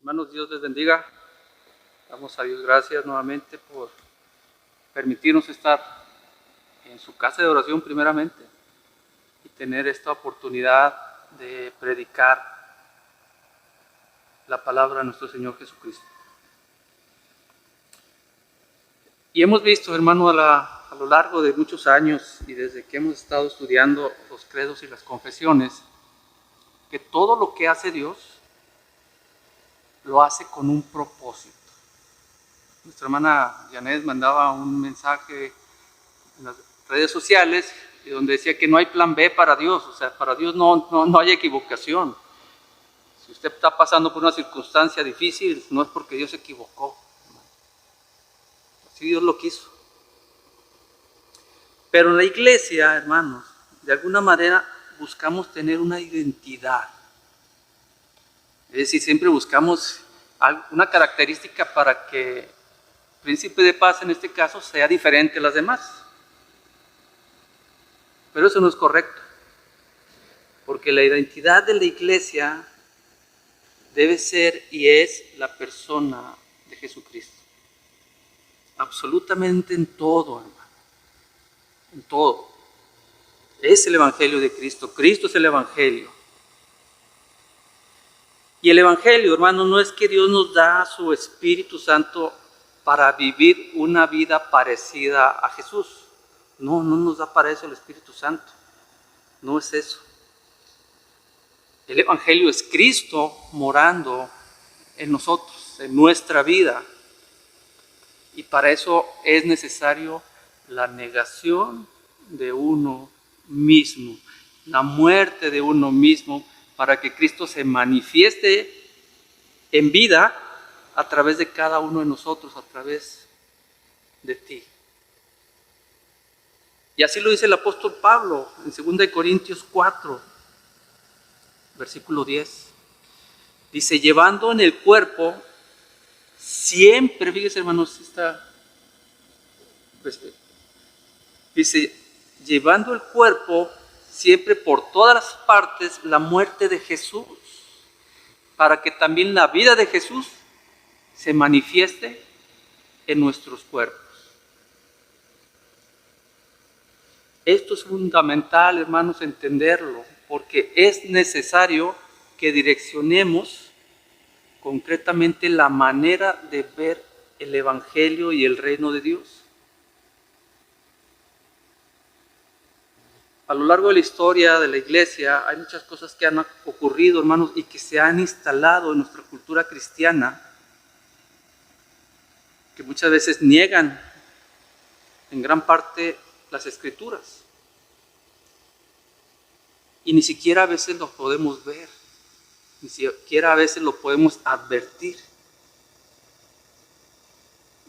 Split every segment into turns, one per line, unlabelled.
Hermanos, Dios les bendiga. Damos a Dios gracias nuevamente por permitirnos estar en su casa de oración primeramente y tener esta oportunidad de predicar la palabra de nuestro Señor Jesucristo. Y hemos visto, hermano, a lo largo de muchos años y desde que hemos estado estudiando los credos y las confesiones, que todo lo que hace Dios lo hace con un propósito. Nuestra hermana Janet mandaba un mensaje en las redes sociales donde decía que no hay plan B para Dios, o sea, para Dios no hay equivocación. Si usted está pasando por una circunstancia difícil, no es porque Dios se equivocó. Así Dios lo quiso. Pero en la iglesia, hermanos, de alguna manera buscamos tener una identidad. Es decir, siempre buscamos una característica para que el príncipe de paz, en este caso, sea diferente a las demás. Pero eso no es correcto, porque la identidad de la iglesia debe ser y es la persona de Jesucristo. Absolutamente en todo, hermano. En todo. Es el evangelio de Cristo. Cristo es el evangelio. Y el evangelio, hermano, no es que Dios nos da su Espíritu Santo para vivir una vida parecida a Jesús. No nos da para eso el Espíritu Santo. No es eso. El evangelio es Cristo morando en nosotros, en nuestra vida. Y para eso es necesario la negación de uno mismo, la muerte de uno mismo, para que Cristo se manifieste en vida a través de cada uno de nosotros, a través de ti. Y así lo dice el apóstol Pablo en 2 Corintios 4, versículo 10. Dice, llevando en el cuerpo siempre, fíjese hermanos, dice, llevando el cuerpo siempre por todas las partes la muerte de Jesús, para que también la vida de Jesús se manifieste en nuestros cuerpos. Esto es fundamental, hermanos, entenderlo, porque es necesario que direccionemos concretamente la manera de ver el evangelio y el reino de Dios. A lo largo de la historia de la iglesia hay muchas cosas que han ocurrido, hermanos, y que se han instalado en nuestra cultura cristiana, que muchas veces niegan en gran parte las escrituras. Y ni siquiera a veces lo podemos ver, ni siquiera a veces lo podemos advertir.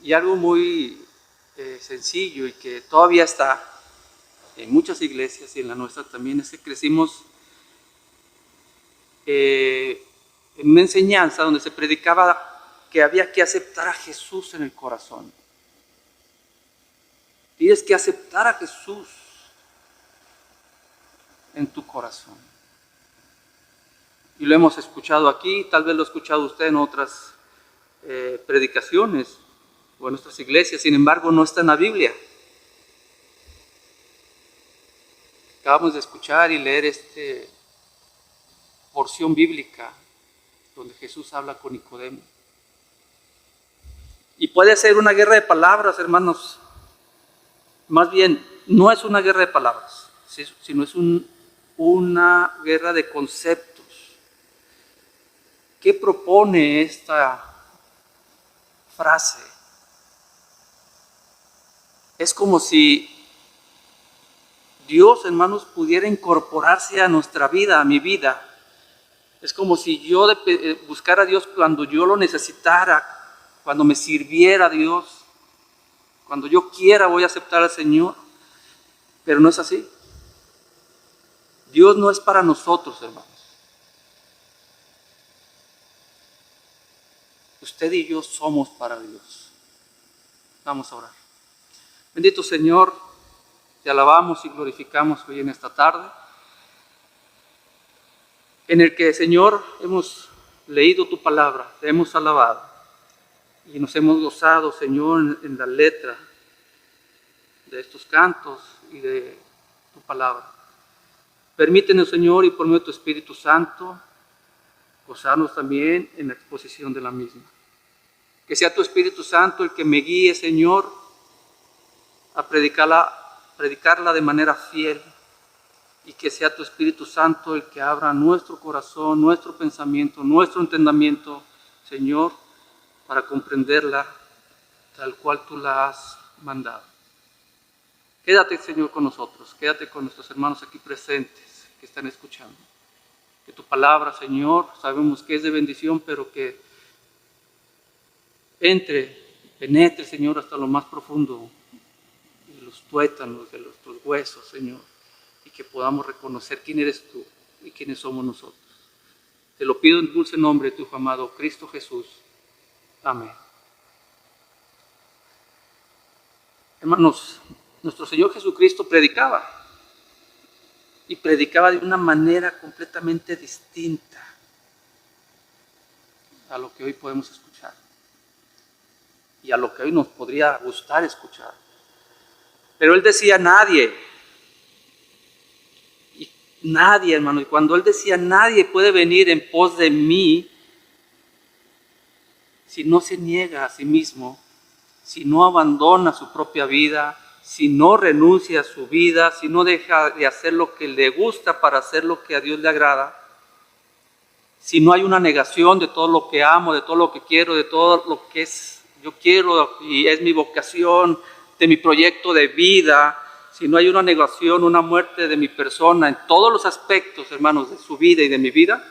Y algo muy sencillo y que todavía está en muchas iglesias y en la nuestra también, es que crecimos en una enseñanza donde se predicaba que había que aceptar a Jesús en el corazón. Tienes que aceptar a Jesús en tu corazón. Y lo hemos escuchado aquí, tal vez lo ha escuchado usted en otras predicaciones o en nuestras iglesias, sin embargo no está en la Biblia. Acabamos de escuchar y leer esta porción bíblica donde Jesús habla con Nicodemo. Y puede ser una guerra de palabras, hermanos. Más bien, no es una guerra de palabras, sino es una guerra de conceptos. ¿Qué propone esta frase? Es como si Dios, hermanos, pudiera incorporarse a nuestra vida, a mi vida. Es como si yo buscara a Dios cuando yo lo necesitara, cuando me sirviera a Dios, cuando yo quiera voy a aceptar al Señor. Pero no es así. Dios no es para nosotros, hermanos. Usted y yo somos para Dios. Vamos a orar. Bendito Señor, te alabamos y glorificamos hoy en esta tarde, en el que, Señor, hemos leído tu palabra, te hemos alabado y nos hemos gozado, Señor, en la letra de estos cantos y de tu palabra. Permítenos, Señor, y por medio de tu Espíritu Santo, gozarnos también en la exposición de la misma. Que sea tu Espíritu Santo el que me guíe, Señor, a predicarla de manera fiel, y que sea tu Espíritu Santo el que abra nuestro corazón, nuestro pensamiento, nuestro entendimiento, Señor, para comprenderla tal cual tú la has mandado. Quédate, Señor, con nosotros, quédate con nuestros hermanos aquí presentes que están escuchando. Que tu palabra, Señor, sabemos que es de bendición, pero que penetre, Señor, hasta lo más profundo de los tuétanos, de nuestros huesos, Señor, y que podamos reconocer quién eres tú y quiénes somos nosotros. Te lo pido en dulce nombre de tu Hijo amado, Cristo Jesús. Amén. Hermanos, nuestro Señor Jesucristo predicaba, y predicaba de una manera completamente distinta a lo que hoy podemos escuchar y a lo que hoy nos podría gustar escuchar. Pero Él decía nadie, hermano, y cuando Él decía nadie puede venir en pos de mí si no se niega a sí mismo, si no abandona su propia vida, si no renuncia a su vida, si no deja de hacer lo que le gusta para hacer lo que a Dios le agrada, si no hay una negación de todo lo que amo, de todo lo que quiero, de todo lo que yo quiero y es mi vocación, de mi proyecto de vida, si no hay una negación, una muerte de mi persona en todos los aspectos, hermanos, de su vida y de mi vida,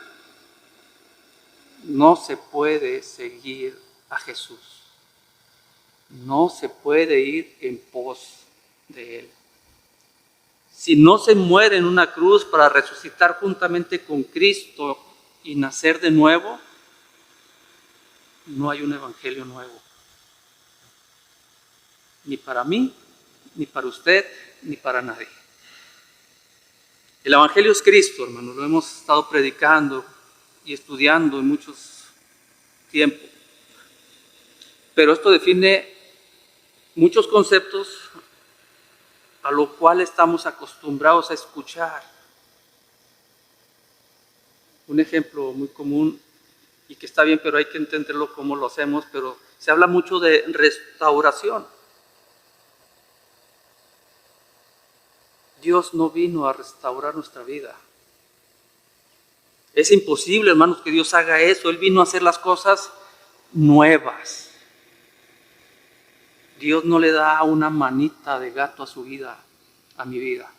no se puede seguir a Jesús. No se puede ir en pos de Él. Si no se muere en una cruz para resucitar juntamente con Cristo y nacer de nuevo, no hay un evangelio nuevo. Ni para mí, ni para usted, ni para nadie. El evangelio es Cristo, hermanos, lo hemos estado predicando y estudiando en muchos tiempos. Pero esto define muchos conceptos a lo cual estamos acostumbrados a escuchar. Un ejemplo muy común y que está bien, pero hay que entenderlo cómo lo hacemos, pero se habla mucho de restauración. Dios no vino a restaurar nuestra vida. Es imposible, hermanos, que Dios haga eso. Él vino a hacer las cosas nuevas. Dios no le da una manita de gato a su vida, a mi vida.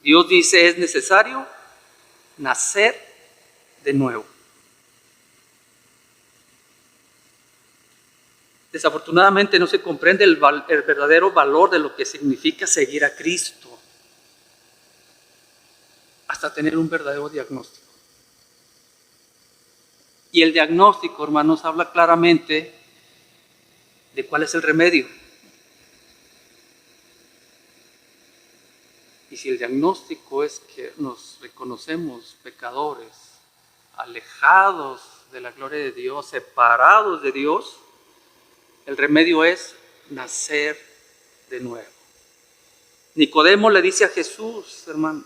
Dios dice, es necesario nacer de nuevo. Desafortunadamente no se comprende el verdadero valor de lo que significa seguir a Cristo hasta tener un verdadero diagnóstico. Y el diagnóstico, hermanos, habla claramente de cuál es el remedio. Y si el diagnóstico es que nos reconocemos pecadores, alejados de la gloria de Dios, separados de Dios, el remedio es nacer de nuevo. Nicodemo le dice a Jesús, hermano,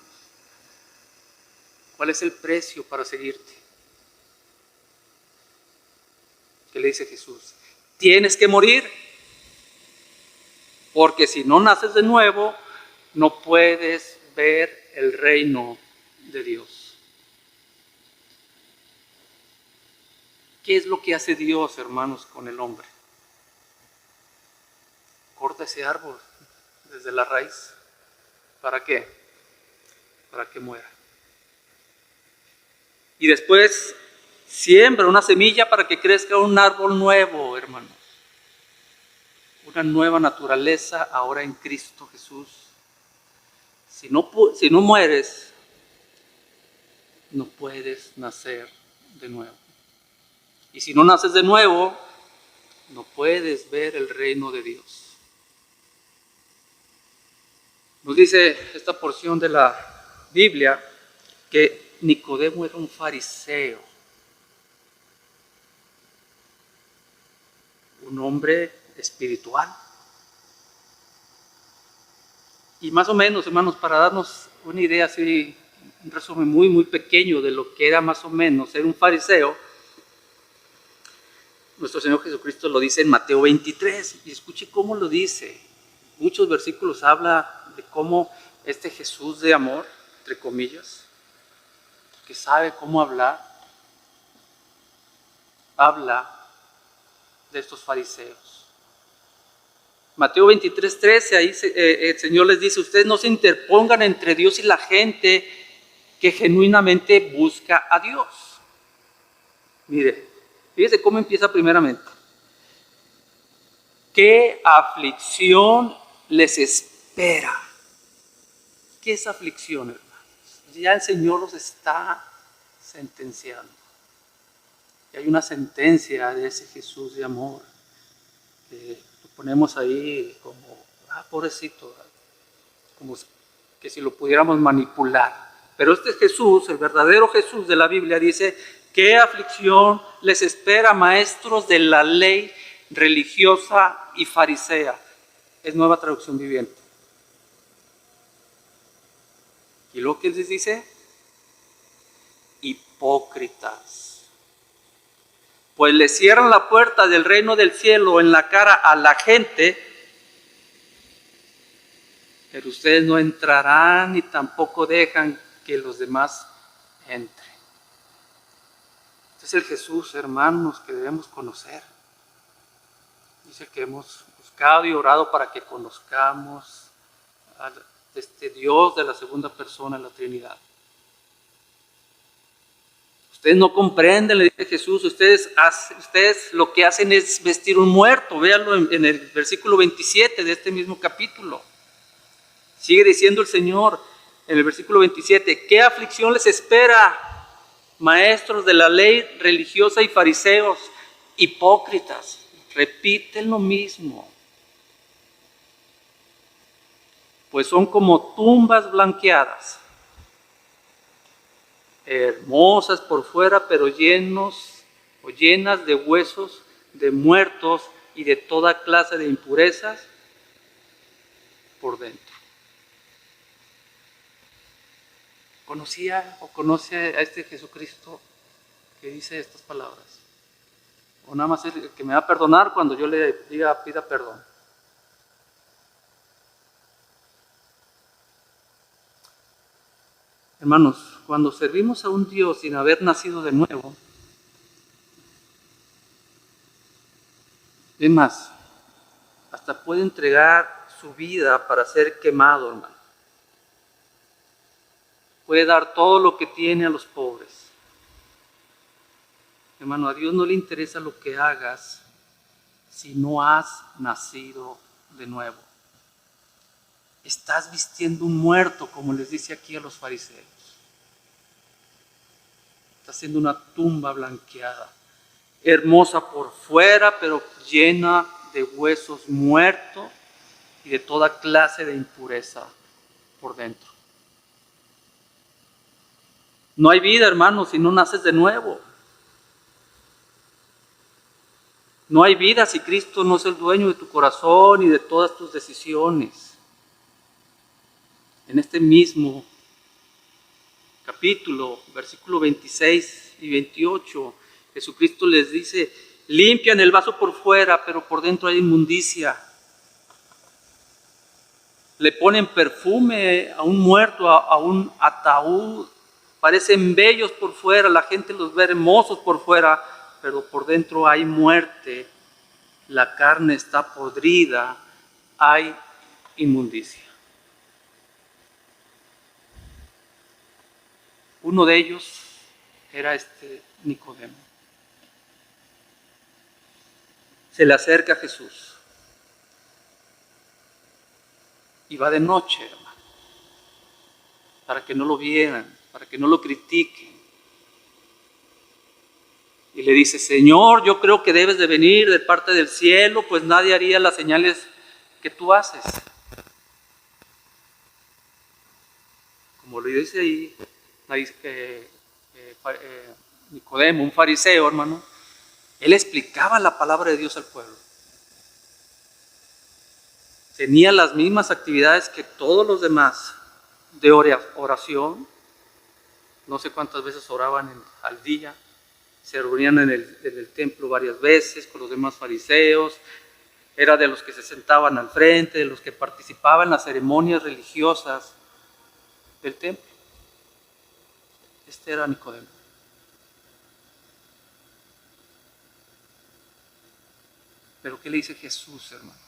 ¿cuál es el precio para seguirte? ¿Qué le dice Jesús? Tienes que morir, porque si no naces de nuevo, no puedes ver el reino de Dios. ¿Qué es lo que hace Dios, hermanos, con el hombre? Corta ese árbol desde la raíz. ¿Para qué? Para que muera. Y después siembra una semilla para que crezca un árbol nuevo, hermanos. Una nueva naturaleza ahora en Cristo Jesús. Si no mueres, no puedes nacer de nuevo. Y si no naces de nuevo, no puedes ver el reino de Dios. Nos dice esta porción de la Biblia que Nicodemo era un fariseo. un hombre espiritual. Y más o menos, hermanos, para darnos una idea así, un resumen muy, muy pequeño de lo que era más o menos ser un fariseo, nuestro Señor Jesucristo lo dice en Mateo 23, y escuche cómo lo dice. Muchos versículos habla de cómo este Jesús de amor, entre comillas, que sabe cómo habla de estos fariseos. Mateo 23:13, ahí el Señor les dice, ustedes no se interpongan entre Dios y la gente que genuinamente busca a Dios. Mire, fíjese cómo empieza primeramente. ¿Qué aflicción les espera? ¿Qué es aflicción, hermanos? Ya el Señor los está sentenciando. Y hay una sentencia de ese Jesús de amor que lo ponemos ahí como, pobrecito, como que si lo pudiéramos manipular. Pero este Jesús, el verdadero Jesús de la Biblia, dice, ¿qué aflicción les espera, maestros de la ley religiosa y farisea? Es Nueva Traducción Viviente. Y lo que les dice, hipócritas. Pues le cierran la puerta del reino del cielo en la cara a la gente, pero ustedes no entrarán ni tampoco dejan que los demás entren. Este es el Jesús, hermanos, que debemos conocer. Dice que hemos buscado y orado para que conozcamos a este Dios de la segunda persona de la Trinidad. Ustedes no comprenden, le dice Jesús, ustedes lo que hacen es vestir un muerto. Véanlo en el versículo 27 de este mismo capítulo. Sigue diciendo el Señor en el versículo 27, ¿qué aflicción les espera, maestros de la ley religiosa y fariseos, hipócritas? Repiten lo mismo. Pues son como tumbas blanqueadas, hermosas por fuera, pero llenas de huesos, de muertos y de toda clase de impurezas por dentro. ¿Conoce a este Jesucristo que dice estas palabras? O nada más el que me va a perdonar cuando yo le pida perdón. Hermanos, cuando servimos a un Dios sin haber nacido de nuevo, es más, hasta puede entregar su vida para ser quemado, hermano. Puede dar todo lo que tiene a los pobres. Hermano, a Dios no le interesa lo que hagas si no has nacido de nuevo. Estás vistiendo un muerto, como les dice aquí a los fariseos. Estás haciendo una tumba blanqueada, hermosa por fuera, pero llena de huesos muertos y de toda clase de impureza por dentro. No hay vida, hermano, si no naces de nuevo. No hay vida si Cristo no es el dueño de tu corazón y de todas tus decisiones. En este mismo capítulo, versículo 26 y 28, Jesucristo les dice, limpian el vaso por fuera, pero por dentro hay inmundicia. Le ponen perfume a un muerto, a un ataúd. Parecen bellos por fuera, la gente los ve hermosos por fuera, pero por dentro hay muerte. La carne está podrida, hay inmundicia. Uno de ellos era Nicodemo. Se le acerca a Jesús y va de noche, hermano, para que no lo vieran, para que no lo critiquen. Y le dice, Señor, yo creo que debes de venir de parte del cielo, pues nadie haría las señales que tú haces. Como lo dice ahí, Nicodemo, un fariseo, hermano, él explicaba la palabra de Dios al pueblo. tenía las mismas actividades que todos los demás de oración. No sé cuántas veces oraban al día. Se reunían en el templo varias veces con los demás fariseos. Era de los que se sentaban al frente, de los que participaban en las ceremonias religiosas del templo. Este era Nicodemo. Pero ¿qué le dice Jesús, hermano?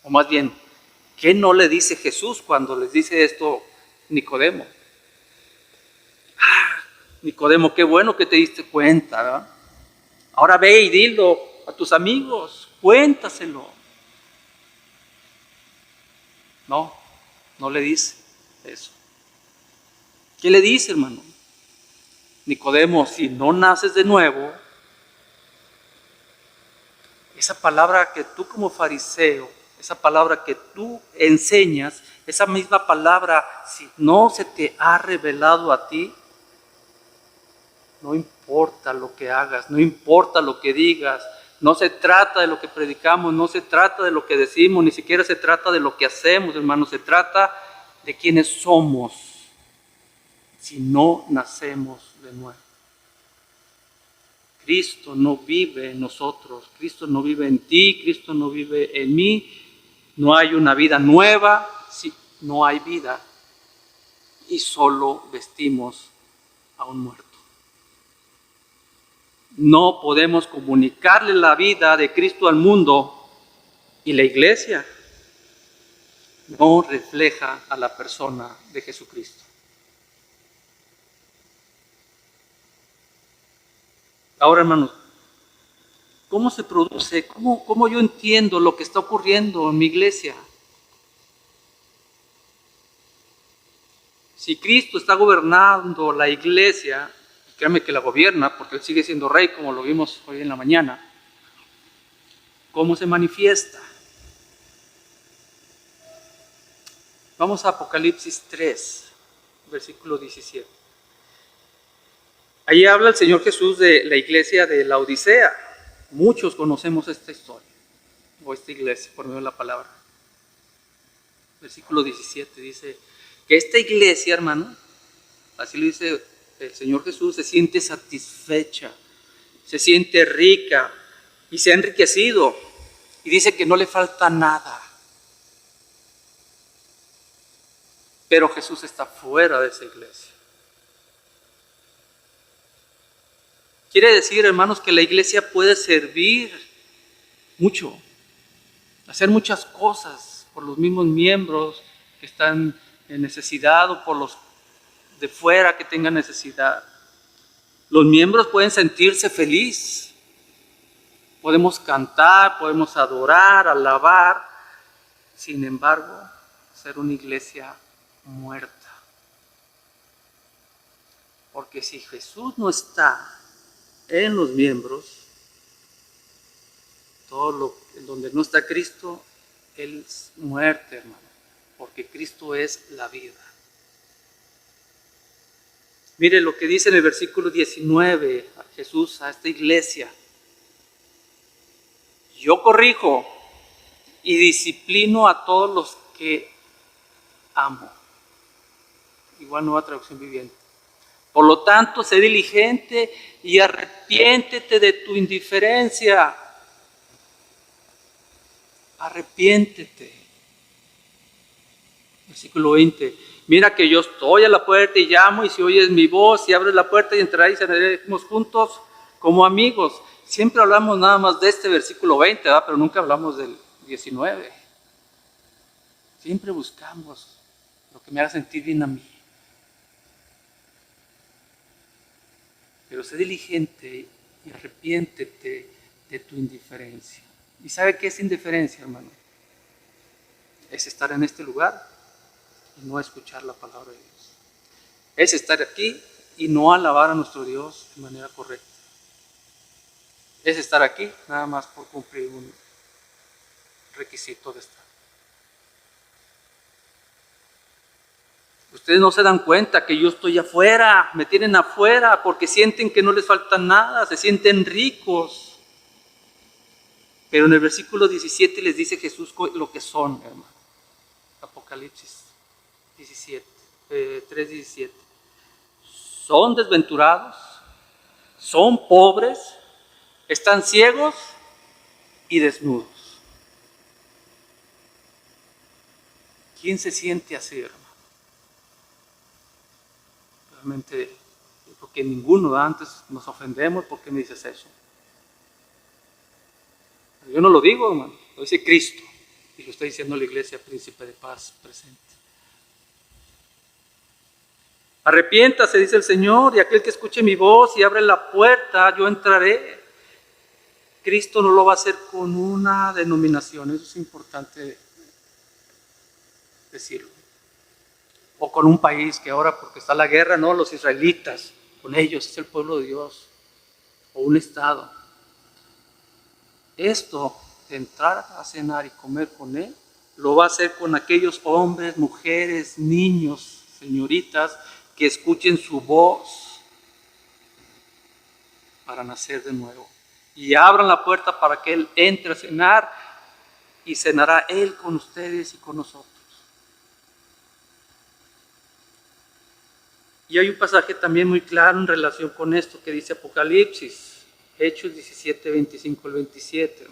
O más bien, ¿qué no le dice Jesús cuando les dice esto Nicodemo? Ah, Nicodemo, qué bueno que te diste cuenta, ¿verdad? Ahora ve y dilo a tus amigos, cuéntaselo. No, no le dice eso. ¿Qué le dice, hermano? Nicodemo, si no naces de nuevo, esa palabra que tú como fariseo, esa palabra que tú enseñas, esa misma palabra, si no se te ha revelado a ti, no importa lo que hagas, no importa lo que digas, no se trata de lo que predicamos, no se trata de lo que decimos, ni siquiera se trata de lo que hacemos, hermanos, se trata de quiénes somos si no nacemos de nuevo. Cristo no vive en nosotros, Cristo no vive en ti, Cristo no vive en mí, no hay una vida nueva, sí, no hay vida y solo vestimos a un muerto. No podemos comunicarle la vida de Cristo al mundo y la iglesia no refleja a la persona de Jesucristo. Ahora, hermanos, ¿cómo se produce? ¿Cómo yo entiendo lo que está ocurriendo en mi iglesia? Si Cristo está gobernando la iglesia, créanme que la gobierna, porque Él sigue siendo rey, como lo vimos hoy en la mañana, ¿cómo se manifiesta? Vamos a Apocalipsis 3, versículo 17. Ahí habla el Señor Jesús de la iglesia de la Odisea. Muchos conocemos esta historia, o esta iglesia, por medio de la palabra. Versículo 17 dice que esta iglesia, hermano, así lo dice el Señor Jesús, se siente satisfecha, se siente rica y se ha enriquecido. Y dice que no le falta nada. Pero Jesús está fuera de esa iglesia. Quiere decir, hermanos, que la iglesia puede servir mucho, hacer muchas cosas por los mismos miembros que están en necesidad o por los de fuera que tengan necesidad. Los miembros pueden sentirse felices. Podemos cantar, podemos adorar, alabar. Sin embargo, ser una iglesia muerta. Porque si Jesús no está en los miembros, en donde no está Cristo, Él es muerte, hermano, porque Cristo es la vida. Mire lo que dice en el versículo 19 a Jesús, a esta iglesia. Yo corrijo y disciplino a todos los que amo. Igual Nueva Traducción Viviente. Por lo tanto, sé diligente y arrepiéntete de tu indiferencia. Arrepiéntete. Versículo 20. Mira que yo estoy a la puerta y llamo, y si oyes mi voz, y abres la puerta y entrarás y cenaremos juntos como amigos. Siempre hablamos nada más de este versículo 20, ¿verdad? Pero nunca hablamos del 19. Siempre buscamos lo que me haga sentir bien a mí. Pero sé diligente y arrepiéntete de tu indiferencia. ¿Y sabe qué es indiferencia, hermano? Es estar en este lugar y no escuchar la palabra de Dios. Es estar aquí y no alabar a nuestro Dios de manera correcta. Es estar aquí nada más por cumplir un requisito de estar. Ustedes no se dan cuenta que yo estoy afuera, me tienen afuera porque sienten que no les falta nada, se sienten ricos. Pero en el versículo 17 les dice Jesús lo que son, hermano. Apocalipsis 17, 3:17. Son desventurados, son pobres, están ciegos y desnudos. ¿Quién se siente así, hermano? Realmente, porque ninguno, antes nos ofendemos, ¿por qué me dices eso? Yo no lo digo, hermano, lo dice Cristo y lo está diciendo la iglesia Príncipe de Paz presente. Arrepiéntase, dice el Señor, y aquel que escuche mi voz y abre la puerta, yo entraré. Cristo no lo va a hacer con una denominación, eso es importante decirlo. O con un país que ahora, porque está la guerra, no, los israelitas, con ellos es el pueblo de Dios, o un estado. Esto de entrar a cenar y comer con Él, lo va a hacer con aquellos hombres, mujeres, niños, señoritas, que escuchen su voz para nacer de nuevo. Y abran la puerta para que Él entre a cenar y cenará Él con ustedes y con nosotros. Y hay un pasaje también muy claro en relación con esto que dice Apocalipsis, Hechos 17, 25 al 27.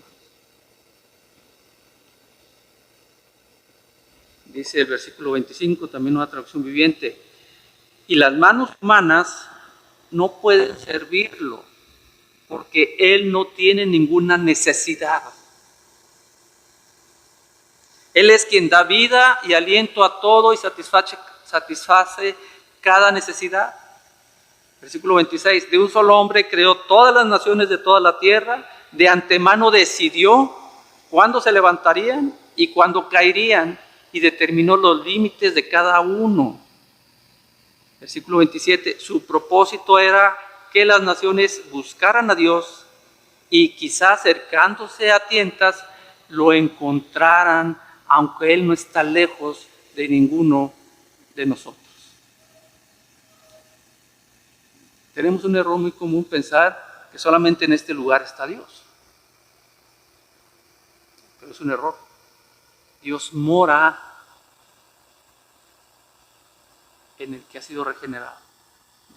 Dice el versículo 25, también una traducción viviente. Y las manos humanas no pueden servirlo, porque Él no tiene ninguna necesidad. Él es quien da vida y aliento a todo y satisface cada necesidad. Versículo 26, de un solo hombre creó todas las naciones de toda la tierra, de antemano decidió cuándo se levantarían y cuándo caerían, y determinó los límites de cada uno. Versículo 27, su propósito era que las naciones buscaran a Dios y quizás acercándose a tientas lo encontraran, aunque Él no está lejos de ninguno de nosotros. Tenemos un error muy común pensar que solamente en este lugar está Dios. Pero es un error. Dios mora en el que ha sido regenerado.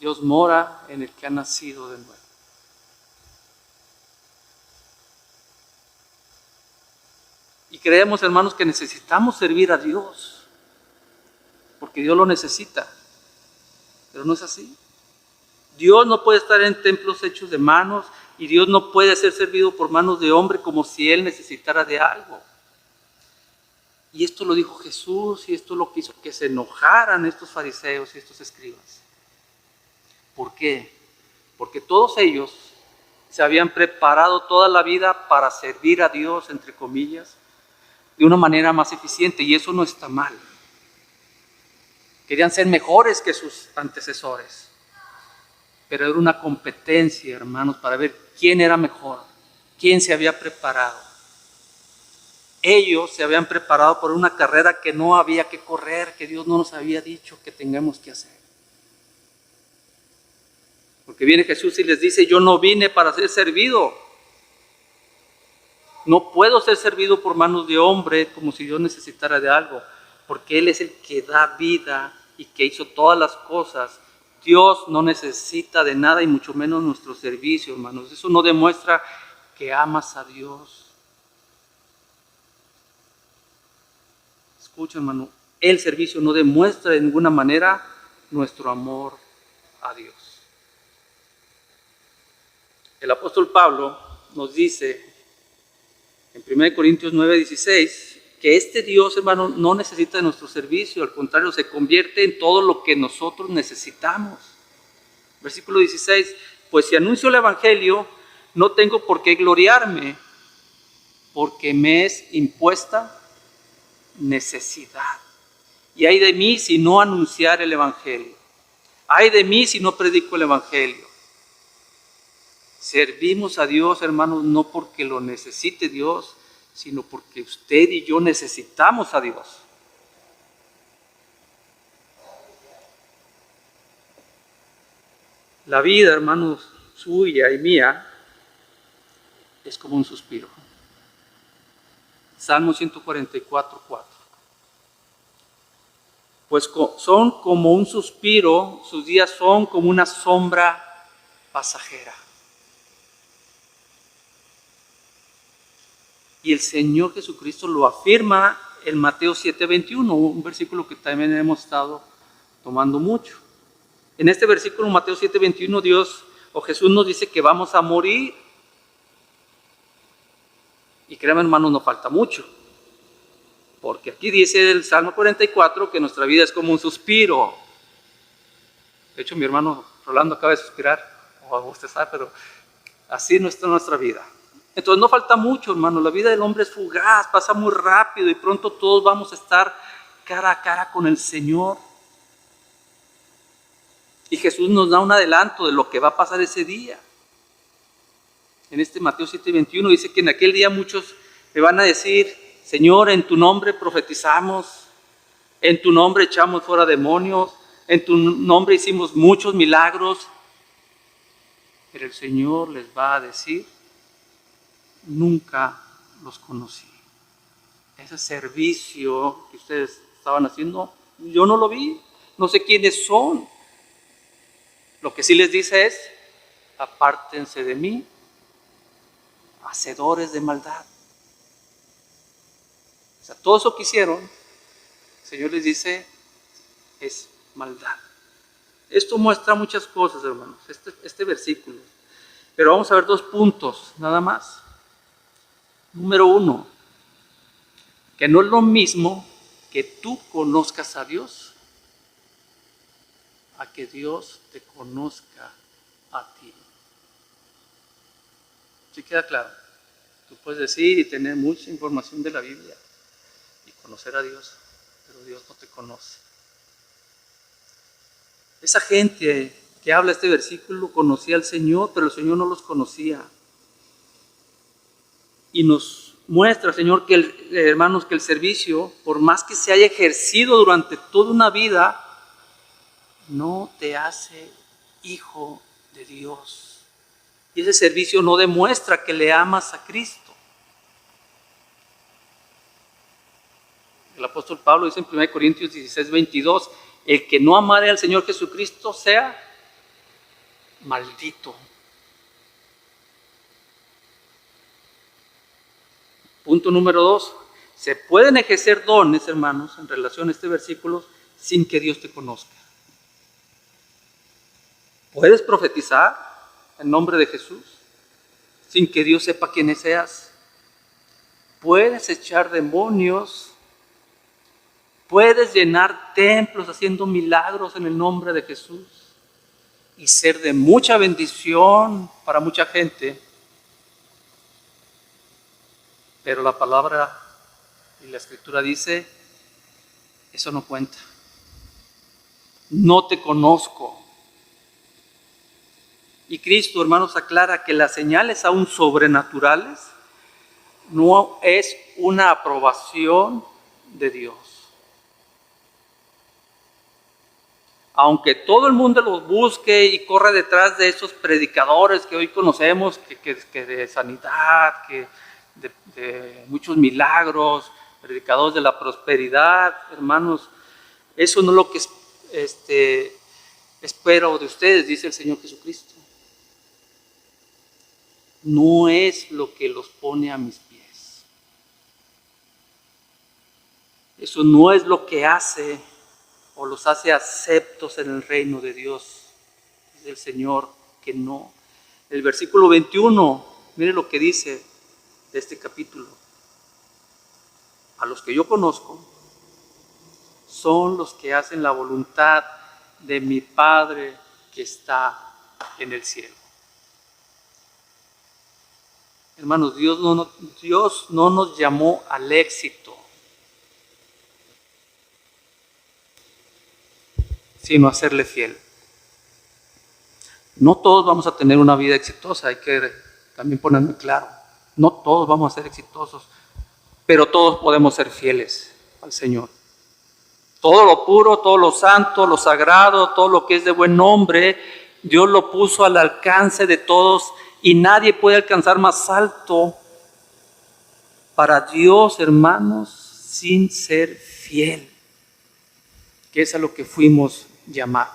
Dios mora en el que ha nacido de nuevo. Y creemos, hermanos, que necesitamos servir a Dios, porque Dios lo necesita. Pero no es así. Dios no puede estar en templos hechos de manos y Dios no puede ser servido por manos de hombre como si Él necesitara de algo. Y esto lo dijo Jesús y esto es lo que hizo que se enojaran estos fariseos y estos escribas. ¿Por qué? Porque todos ellos se habían preparado toda la vida para servir a Dios, entre comillas, de una manera más eficiente, y eso no está mal. Querían ser mejores que sus antecesores. Pero era una competencia, hermanos, para ver quién era mejor, quién se había preparado. Ellos se habían preparado por una carrera que no había que correr, que Dios no nos había dicho que tengamos que hacer. Porque viene Jesús y les dice, yo no vine para ser servido. No puedo ser servido por manos de hombre como si yo necesitara de algo, porque Él es el que da vida y que hizo todas las cosas. Dios no necesita de nada y mucho menos nuestro servicio, hermanos. Eso no demuestra que amas a Dios. Escucha, hermano, el servicio no demuestra de ninguna manera nuestro amor a Dios. El apóstol Pablo nos dice en 1 Corintios 9:16 que este Dios, hermano, no necesita de nuestro servicio, al contrario, se convierte en todo lo que nosotros necesitamos. Versículo 16, pues si anuncio el evangelio, no tengo por qué gloriarme, porque me es impuesta necesidad. Y ay de mí si no anunciar el evangelio. Ay de mí si no predico el evangelio. Servimos a Dios, hermanos, no porque lo necesite Dios, sino porque usted y yo necesitamos a Dios. La vida, hermanos, suya y mía, es como un suspiro. Salmo 144, 4. Pues son como un suspiro, sus días son como una sombra pasajera. Y el Señor Jesucristo lo afirma en Mateo 7:21, un versículo que también hemos estado tomando mucho. En este versículo, Mateo 7:21, Dios o Jesús nos dice que vamos a morir. Y créanme, hermanos, no falta mucho. Porque aquí dice el Salmo 44 que nuestra vida es como un suspiro. De hecho, mi hermano Rolando acaba de suspirar, o usted sabe, pero así no está nuestra vida. Entonces no falta mucho, hermano. La vida del hombre es fugaz, pasa muy rápido y pronto todos vamos a estar cara a cara con el Señor. Y Jesús nos da un adelanto de lo que va a pasar ese día. En este Mateo 7:21 dice que en aquel día muchos me van a decir: Señor, en tu nombre profetizamos, en tu nombre echamos fuera demonios, en tu nombre hicimos muchos milagros. Pero el Señor les va a decir: nunca los conocí. Ese servicio que ustedes estaban haciendo, yo no lo vi, no sé quiénes son. Lo que sí les dice es: apártense de mí, hacedores de maldad. O sea, todo eso que hicieron, el Señor les dice, es maldad. Esto muestra muchas cosas, hermanos, este versículo. Pero vamos a ver 2 puntos, nada más. Número 1, que no es lo mismo que tú conozcas a Dios a que Dios te conozca a ti. ¿Sí queda claro? Tú puedes decir y tener mucha información de la Biblia y conocer a Dios, pero Dios no te conoce. Esa gente que habla este versículo conocía al Señor, pero el Señor no los conocía. Y nos muestra, Señor, que hermanos, que el servicio, por más que se haya ejercido durante toda una vida, no te hace hijo de Dios. Y ese servicio no demuestra que le amas a Cristo. El apóstol Pablo dice en 1 Corintios 16:22, el que no amare al Señor Jesucristo sea maldito. Punto número 2, se pueden ejercer dones, hermanos, en relación a este versículo, sin que Dios te conozca. Puedes profetizar en nombre de Jesús, sin que Dios sepa quién seas. Puedes echar demonios, puedes llenar templos haciendo milagros en el nombre de Jesús y ser de mucha bendición para mucha gente. Pero la palabra y la escritura dice, eso no cuenta. No te conozco. Y Cristo, hermanos, aclara que las señales aún sobrenaturales no es una aprobación de Dios. Aunque todo el mundo los busque y corre detrás de esos predicadores que hoy conocemos, que de sanidad, que de muchos milagros, predicadores de la prosperidad, hermanos, eso no es lo que espero de ustedes, dice el Señor Jesucristo. No es lo que los pone a mis pies. Eso no es lo que hace o los hace aceptos en el reino de Dios. Dice el Señor que no. El versículo 21, mire lo que dice de este capítulo. A los que yo conozco son los que hacen la voluntad de mi Padre que está en el cielo. Hermanos, Dios no nos llamó al éxito, sino a serle fiel. No todos vamos a tener una vida exitosa, hay que también ponerme claro. No todos vamos a ser exitosos, pero todos podemos ser fieles al Señor. Todo lo puro, todo lo santo, lo sagrado, todo lo que es de buen nombre, Dios lo puso al alcance de todos y nadie puede alcanzar más alto para Dios, hermanos, sin ser fiel, que es a lo que fuimos llamados.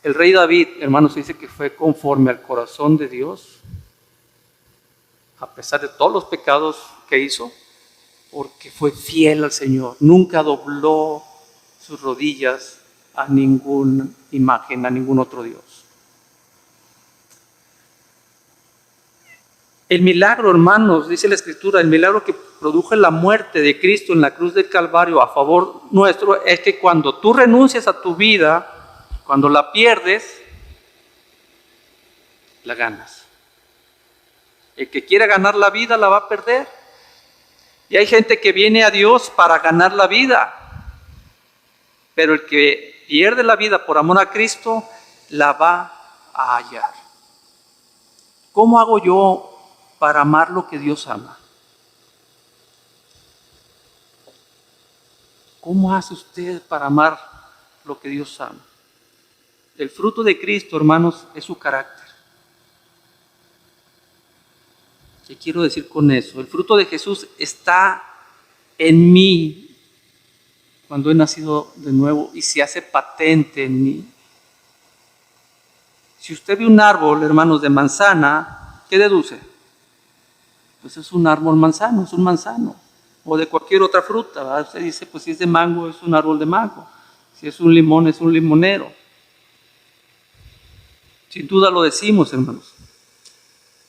El rey David, hermanos, dice que fue conforme al corazón de Dios, a pesar de todos los pecados que hizo, porque fue fiel al Señor. Nunca dobló sus rodillas a ninguna imagen, a ningún otro Dios. El milagro, hermanos, dice la Escritura, el milagro que produjo la muerte de Cristo en la cruz del Calvario a favor nuestro, es que cuando tú renuncias a tu vida, cuando la pierdes, la ganas. El que quiera ganar la vida la va a perder. Y hay gente que viene a Dios para ganar la vida, pero el que pierde la vida por amor a Cristo, la va a hallar. ¿Cómo hago yo para amar lo que Dios ama? ¿Cómo hace usted para amar lo que Dios ama? El fruto de Cristo, hermanos, es su carácter. ¿Qué quiero decir con eso? El fruto de Jesús está en mí cuando he nacido de nuevo y se hace patente en mí. Si usted ve un árbol, hermanos, de manzana, ¿qué deduce? Pues es un árbol manzano, es un manzano. O de cualquier otra fruta, ¿verdad? Usted dice, pues si es de mango, es un árbol de mango. Si es un limón, es un limonero. Sin duda lo decimos, hermanos.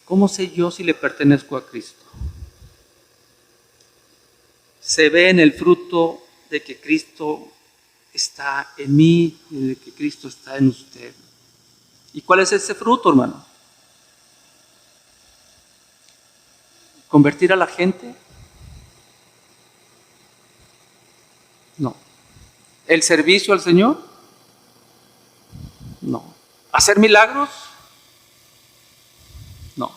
¿Cómo sé yo si le pertenezco a Cristo? Se ve en el fruto de que Cristo está en mí y de que Cristo está en usted. ¿Y cuál es ese fruto, hermano? ¿Convertir a la gente? No. ¿El servicio al Señor? No. ¿Hacer milagros? No.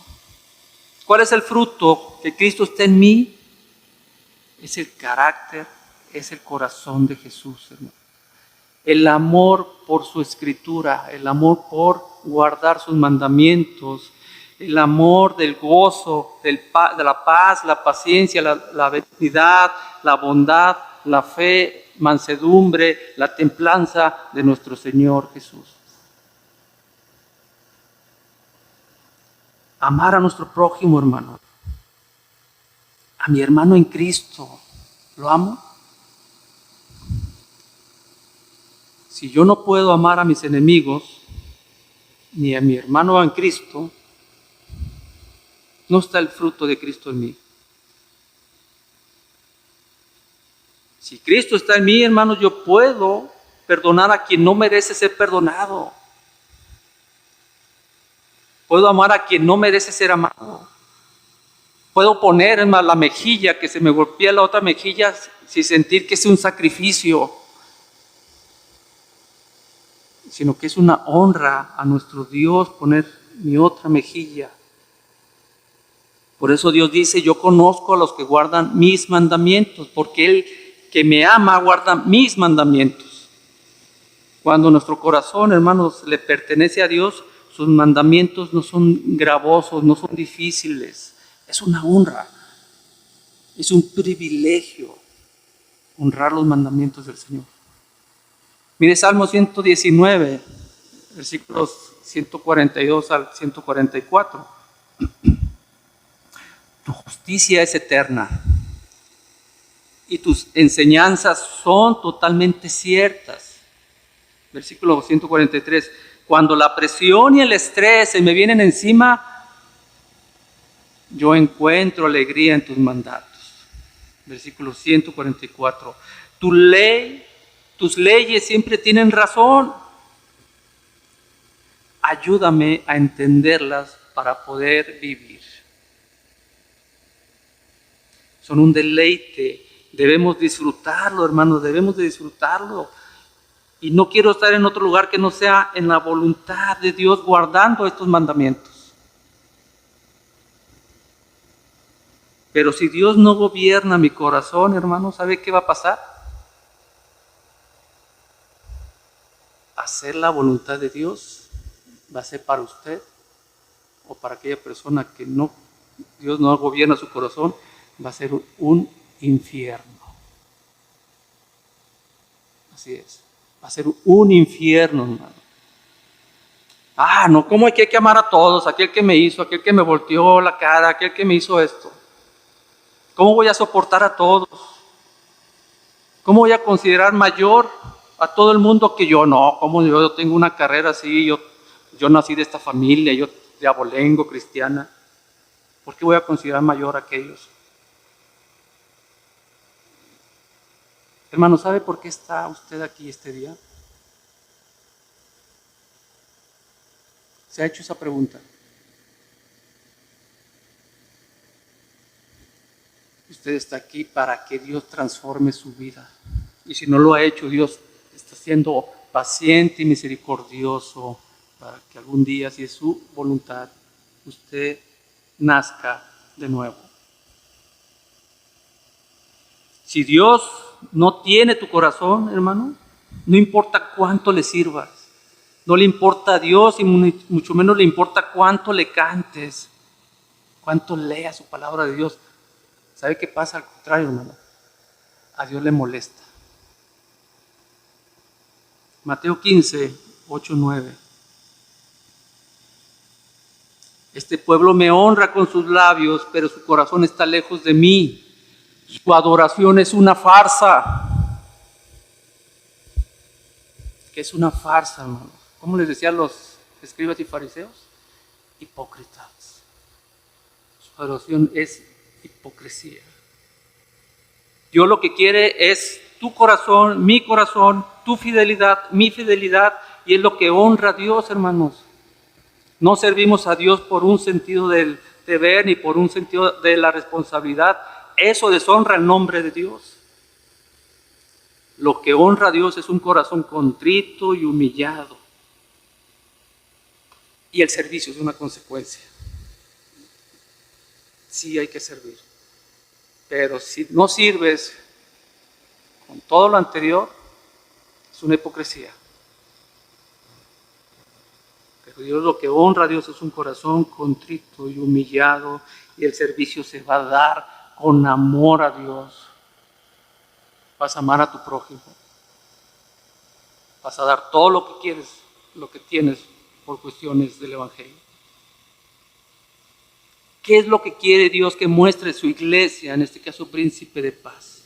¿Cuál es el fruto? Que Cristo esté en mí. Es el carácter, es el corazón de Jesús, hermano. El amor por su escritura, el amor por guardar sus mandamientos, el amor del gozo, de la paz, la paciencia, la benignidad, la bondad, la fe, mansedumbre, la templanza de nuestro Señor Jesús. Amar a nuestro prójimo, hermano. A mi hermano en Cristo, ¿lo amo? Si yo no puedo amar a mis enemigos, ni a mi hermano en Cristo, no está el fruto de Cristo en mí. Si Cristo está en mí, hermanos, yo puedo perdonar a quien no merece ser perdonado. Puedo amar a quien no merece ser amado. Puedo poner en la mejilla, que se me golpea la otra mejilla, sin sentir que es un sacrificio, sino que es una honra a nuestro Dios poner mi otra mejilla. Por eso Dios dice, yo conozco a los que guardan mis mandamientos, porque Él que me ama guarda mis mandamientos. Cuando nuestro corazón, hermanos, le pertenece a Dios, sus mandamientos no son gravosos, no son difíciles. Es una honra, es un privilegio honrar los mandamientos del Señor. Mire Salmo 119, versículos 142 al 144. Tu justicia es eterna y tus enseñanzas son totalmente ciertas. Versículo 143. Cuando la presión y el estrés se me vienen encima, yo encuentro alegría en tus mandatos. Versículo 144. Tus leyes siempre tienen razón. Ayúdame a entenderlas para poder vivir. Son un deleite. Debemos disfrutarlo, hermanos, debemos de disfrutarlo. Y no quiero estar en otro lugar que no sea en la voluntad de Dios guardando estos mandamientos. Pero si Dios no gobierna mi corazón, hermano, ¿sabe qué va a pasar? Hacer la voluntad de Dios va a ser para usted o para aquella persona que no Dios no gobierna su corazón, va a ser un infierno. Así es, va a ser un infierno, hermano. No, ¿cómo hay que amar a todos? Aquel que me hizo, aquel que me volteó la cara, aquel que me hizo esto. ¿Cómo voy a soportar a todos? ¿Cómo voy a considerar mayor a todo el mundo que yo? No, como yo tengo una carrera así, yo nací de esta familia, yo de abolengo, cristiana. ¿Por qué voy a considerar mayor a aquellos? Hermano, ¿sabe por qué está usted aquí este día? ¿Se ha hecho esa pregunta? Usted está aquí para que Dios transforme su vida. Y si no lo ha hecho, Dios está siendo paciente y misericordioso para que algún día, si es su voluntad, usted nazca de nuevo. Si Dios no tiene tu corazón, hermano, no importa cuánto le sirvas, no le importa a Dios y mucho menos le importa cuánto le cantes, cuánto leas su palabra de Dios. ¿Sabe qué pasa? Al contrario, hermano, a Dios le molesta. Mateo 15, 8, 9. Este pueblo me honra con sus labios, pero su corazón está lejos de mí. Su adoración es una farsa. ¿Qué es una farsa, hermano? ¿Cómo les decían los escribas y fariseos? Hipócritas. Su adoración es hipocresía. Dios lo que quiere es tu corazón, tu fidelidad, mi fidelidad, y es lo que honra a Dios, hermanos. No servimos a Dios por un sentido del deber ni por un sentido de la responsabilidad. Eso deshonra el nombre de Dios. Lo que honra a Dios es un corazón contrito y humillado. Y el servicio es una consecuencia. Sí hay que servir. Pero si no sirves con todo lo anterior, es una hipocresía. Pero Dios, lo que honra a Dios es un corazón contrito y humillado, y el servicio se va a dar con amor a Dios. Vas a amar a tu prójimo. Vas a dar todo lo que quieres, lo que tienes por cuestiones del Evangelio. ¿Qué es lo que quiere Dios que muestre su iglesia, en este caso Príncipe de Paz?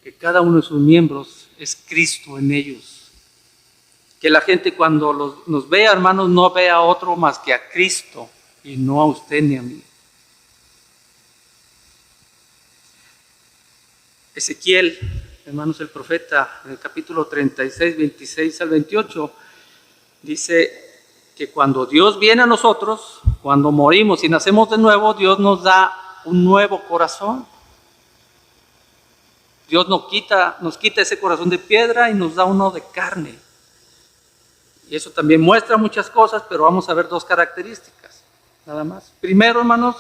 Que cada uno de sus miembros es Cristo en ellos. Que la gente cuando nos vea, hermanos, no vea a otro más que a Cristo y no a usted ni a mí. Ezequiel, hermanos, el profeta, en el capítulo 36, 26 al 28, dice que cuando Dios viene a nosotros, cuando morimos y nacemos de nuevo, Dios nos da un nuevo corazón. Dios nos quita ese corazón de piedra y nos da uno de carne. Y eso también muestra muchas cosas, pero vamos a ver dos características, nada más. Primero, hermanos,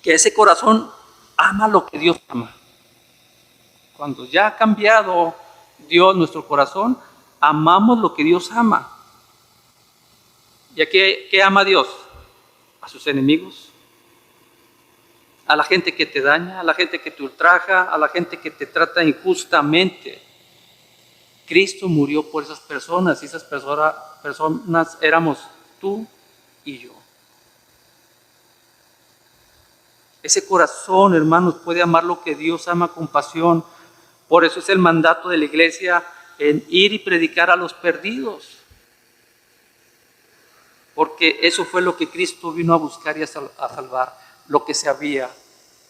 que ese corazón ama lo que Dios ama. Cuando ya ha cambiado Dios nuestro corazón, amamos lo que Dios ama. ¿Y a qué ama Dios? A sus enemigos, a la gente que te daña, a la gente que te ultraja, a la gente que te trata injustamente. Cristo murió por esas personas, y esas personas éramos tú y yo. Ese corazón, hermanos, puede amar lo que Dios ama con pasión. Por eso es el mandato de la iglesia en ir y predicar a los perdidos. Porque eso fue lo que Cristo vino a buscar y a salvar, lo que se había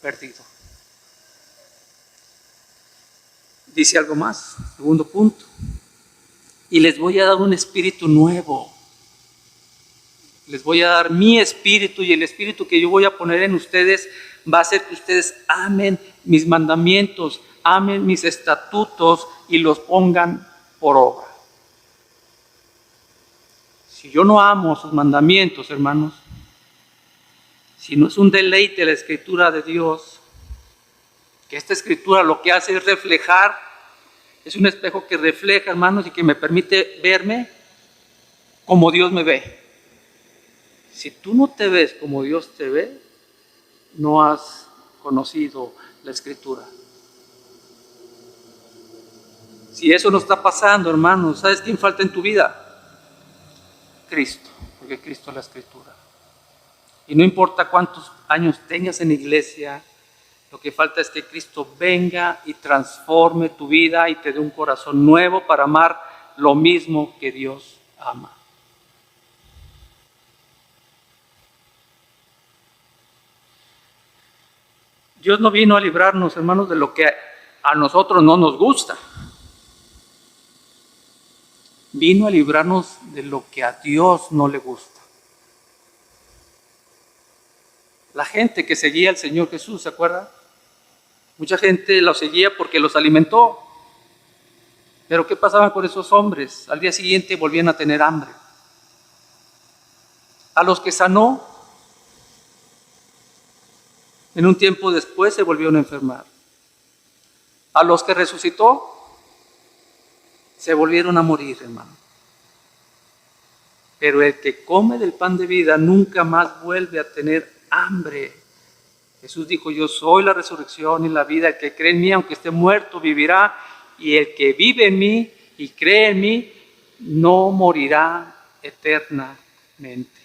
perdido. Dice algo más, segundo punto. Y les voy a dar un espíritu nuevo. Les voy a dar mi espíritu, y el espíritu que yo voy a poner en ustedes va a hacer que ustedes amen mis mandamientos, amen mis estatutos y los pongan por obra. Si yo no amo sus mandamientos, hermanos, si no es un deleite la escritura de Dios, que esta escritura lo que hace es reflejar, es un espejo que refleja, hermanos, y que me permite verme como Dios me ve. Si tú no te ves como Dios te ve, no has conocido la Escritura. Si eso no está pasando, hermano, ¿sabes quién falta en tu vida? Cristo, porque Cristo es la Escritura. Y no importa cuántos años tengas en la iglesia, lo que falta es que Cristo venga y transforme tu vida y te dé un corazón nuevo para amar lo mismo que Dios ama. Dios no vino a librarnos, hermanos, de lo que a nosotros no nos gusta. Vino a librarnos de lo que a Dios no le gusta. La gente que seguía al Señor Jesús, ¿se acuerdan? Mucha gente los seguía porque los alimentó. Pero ¿qué pasaba con esos hombres? Al día siguiente volvían a tener hambre. A los que sanó, en un tiempo después se volvieron a enfermar. A los que resucitó, se volvieron a morir, hermano. Pero el que come del pan de vida nunca más vuelve a tener hambre. Jesús dijo, yo soy la resurrección y la vida. El que cree en mí, aunque esté muerto, vivirá. Y el que vive en mí y cree en mí, no morirá eternamente.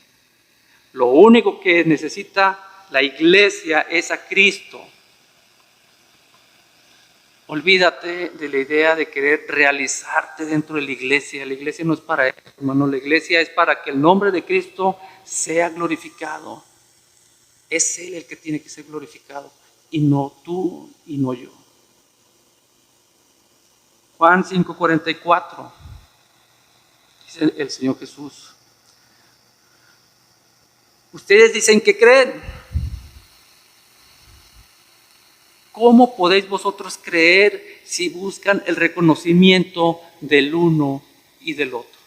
Lo único que necesita la iglesia es a Cristo. Olvídate de la idea de querer realizarte dentro de la iglesia. La iglesia no es para eso, hermano. La iglesia es para que el nombre de Cristo sea glorificado. Es Él el que tiene que ser glorificado, y no tú y no yo. Juan 5:44, dice el Señor Jesús. Ustedes dicen que creen. ¿Cómo podéis vosotros creer si buscan el reconocimiento del uno y del otro?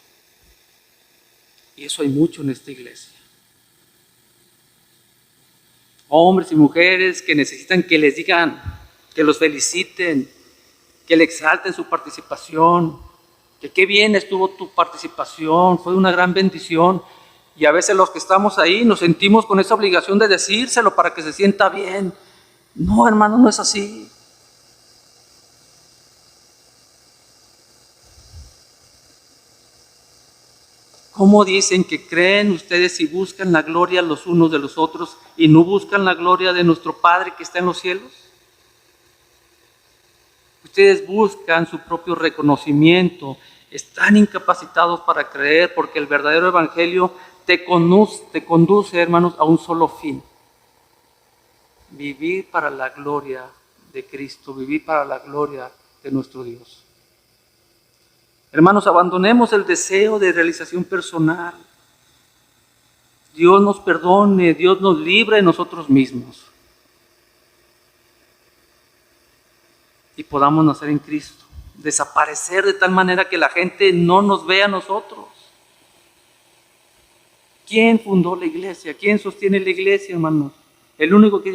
Y eso hay mucho en esta iglesia. Hombres y mujeres que necesitan que les digan, que los feliciten, que le exalten su participación, que qué bien estuvo tu participación, fue una gran bendición. Y a veces los que estamos ahí nos sentimos con esa obligación de decírselo para que se sienta bien. No, hermano, no es así. ¿Cómo dicen que creen ustedes si buscan la gloria los unos de los otros y no buscan la gloria de nuestro Padre que está en los cielos? Ustedes buscan su propio reconocimiento, están incapacitados para creer porque el verdadero evangelio te conduce, hermanos, a un solo fin. Vivir para la gloria de Cristo, vivir para la gloria de nuestro Dios. Hermanos, abandonemos el deseo de realización personal. Dios nos perdone, Dios nos libre de nosotros mismos. Y podamos nacer en Cristo, desaparecer de tal manera que la gente no nos vea a nosotros. ¿Quién fundó la iglesia? ¿Quién sostiene la iglesia, hermanos? El único que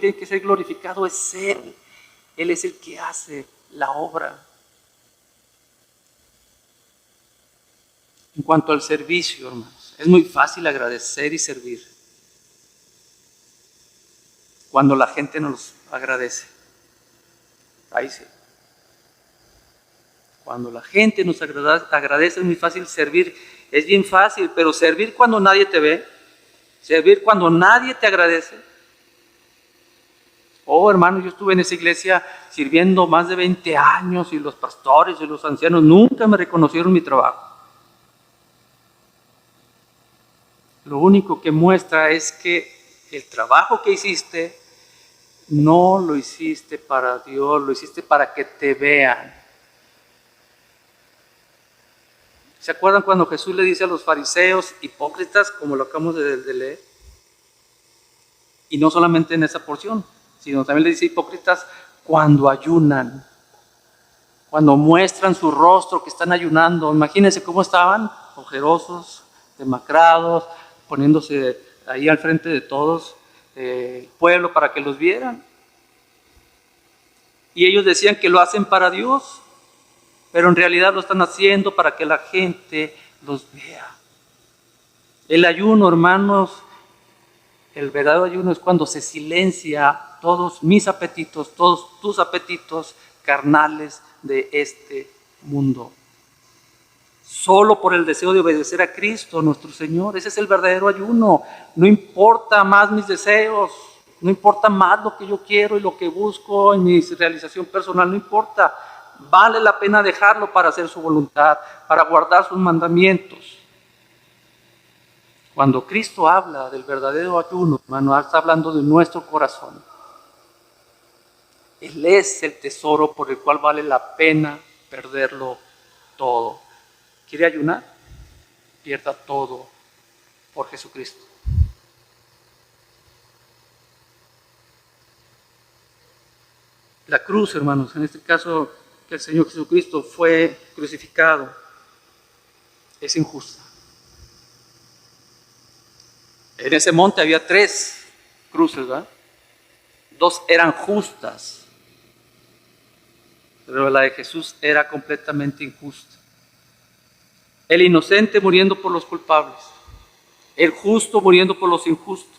tiene que ser glorificado es Él. Él es el que hace la obra. En cuanto al servicio, hermanos, es muy fácil agradecer y servir cuando la gente nos agradece. Ahí sí. Cuando la gente nos agradece es muy fácil servir. Es bien fácil, pero servir cuando nadie te ve, servir cuando nadie te agradece. Oh, hermano, yo estuve en esa iglesia sirviendo más de 20 años y los pastores y los ancianos nunca me reconocieron mi trabajo. Lo único que muestra es que el trabajo que hiciste no lo hiciste para Dios, lo hiciste para que te vean. ¿Se acuerdan cuando Jesús le dice a los fariseos, hipócritas, como lo acabamos de leer? Y no solamente en esa porción, sino también le dice hipócritas cuando ayunan, cuando muestran su rostro que están ayunando. Imagínense cómo estaban, ojerosos, demacrados, poniéndose ahí al frente de todos el pueblo para que los vieran. Y ellos decían que lo hacen para Dios, pero en realidad lo están haciendo para que la gente los vea. El ayuno, hermanos, el verdadero ayuno es cuando se silencia todos mis apetitos, todos tus apetitos carnales de este mundo. Solo por el deseo de obedecer a Cristo, nuestro Señor. Ese es el verdadero ayuno. No importa más mis deseos, no importa más lo que yo quiero y lo que busco en mi realización personal, no importa. Vale la pena dejarlo para hacer su voluntad, para guardar sus mandamientos. Cuando Cristo habla del verdadero ayuno, hermano, está hablando de nuestro corazón. Él es el tesoro por el cual vale la pena perderlo todo. ¿Quiere ayunar? Pierda todo por Jesucristo. La cruz, hermanos, en este caso que el Señor Jesucristo fue crucificado, es injusta. En ese monte había 3 cruces, ¿verdad? 2 eran justas, pero la de Jesús era completamente injusta. El inocente muriendo por los culpables, el justo muriendo por los injustos.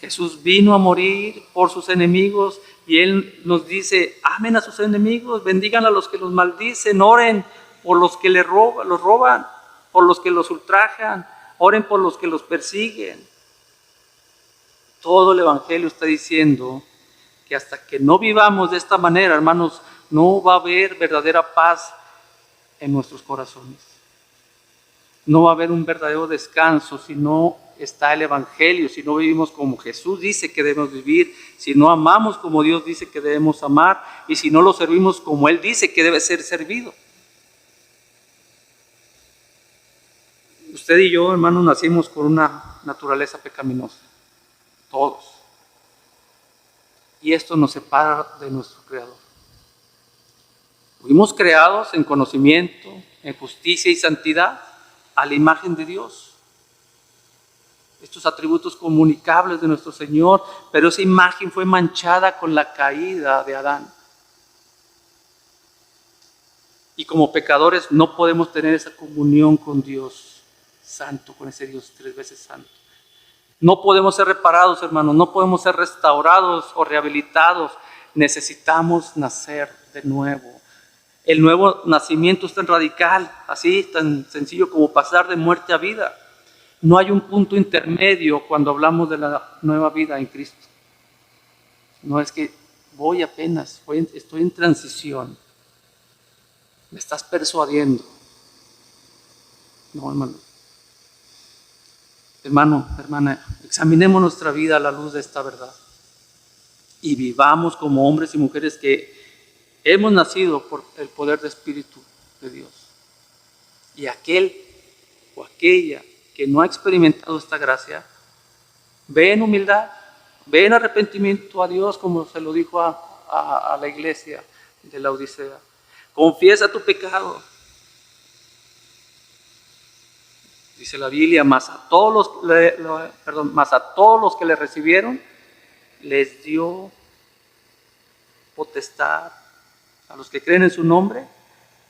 Jesús vino a morir por sus enemigos y Él nos dice, amen a sus enemigos, bendigan a los que los maldicen, oren por los que los roban, por los que los ultrajan, oren por los que los persiguen. Todo el Evangelio está diciendo que hasta que no vivamos de esta manera, hermanos, no va a haber verdadera paz en nuestros corazones. No va a haber un verdadero descanso si no está el Evangelio, si no vivimos como Jesús dice que debemos vivir, si no amamos como Dios dice que debemos amar y si no lo servimos como Él dice que debe ser servido. Usted y yo, hermanos, nacimos con una naturaleza pecaminosa, todos. Y esto nos separa de nuestro Creador. Fuimos creados en conocimiento, en justicia y santidad, a la imagen de Dios. Estos atributos comunicables de nuestro Señor, pero esa imagen fue manchada con la caída de Adán. Y como pecadores no podemos tener esa comunión con Dios santo, con ese Dios 3 veces santo. No podemos ser reparados, hermanos, no podemos ser restaurados o rehabilitados. Necesitamos nacer de nuevo. El nuevo nacimiento es tan radical, así, tan sencillo como pasar de muerte a vida. No hay un punto intermedio cuando hablamos de la nueva vida en Cristo. No es que voy apenas, estoy en transición. Me estás persuadiendo. No, hermano. Hermano, hermana, examinemos nuestra vida a la luz de esta verdad. Y vivamos como hombres y mujeres que hemos nacido por el poder del Espíritu de Dios. Y aquel o aquella que no ha experimentado esta gracia, ve en humildad, ve en arrepentimiento a Dios, como se lo dijo a la iglesia de la Odisea. Confiesa tu pecado. Dice la Biblia, más a todos los que le recibieron, les dio potestad, a los que creen en su nombre,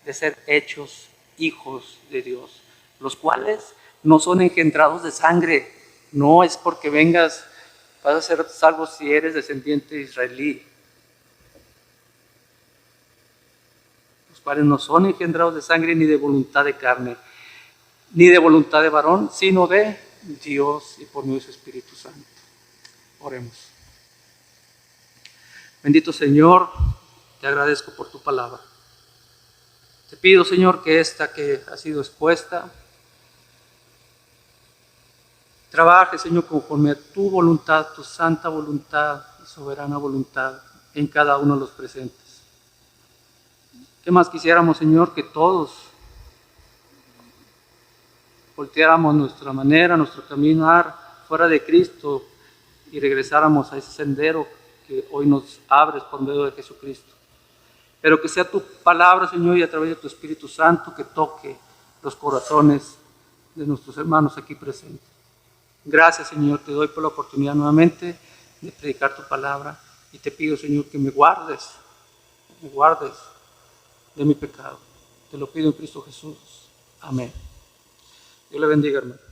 de ser hechos hijos de Dios, los cuales no son engendrados de sangre. No es porque vas a ser salvo si eres descendiente israelí. Los cuales no son engendrados de sangre ni de voluntad de carne, ni de voluntad de varón, sino de Dios y por medio de su Espíritu Santo. Oremos. Bendito Señor, te agradezco por tu palabra. Te pido, Señor, que esta que ha sido expuesta trabaje, Señor, conforme a tu voluntad, tu santa voluntad y soberana voluntad en cada uno de los presentes. ¿Qué más quisiéramos, Señor? Que todos volteáramos nuestra manera, nuestro caminar fuera de Cristo y regresáramos a ese sendero que hoy nos abres por medio de Jesucristo. Pero que sea tu palabra, Señor, y a través de tu Espíritu Santo que toque los corazones de nuestros hermanos aquí presentes. Gracias, Señor, te doy por la oportunidad nuevamente de predicar tu palabra y te pido, Señor, que me guardes de mi pecado. Te lo pido en Cristo Jesús. Amén. Dios le bendiga, hermano.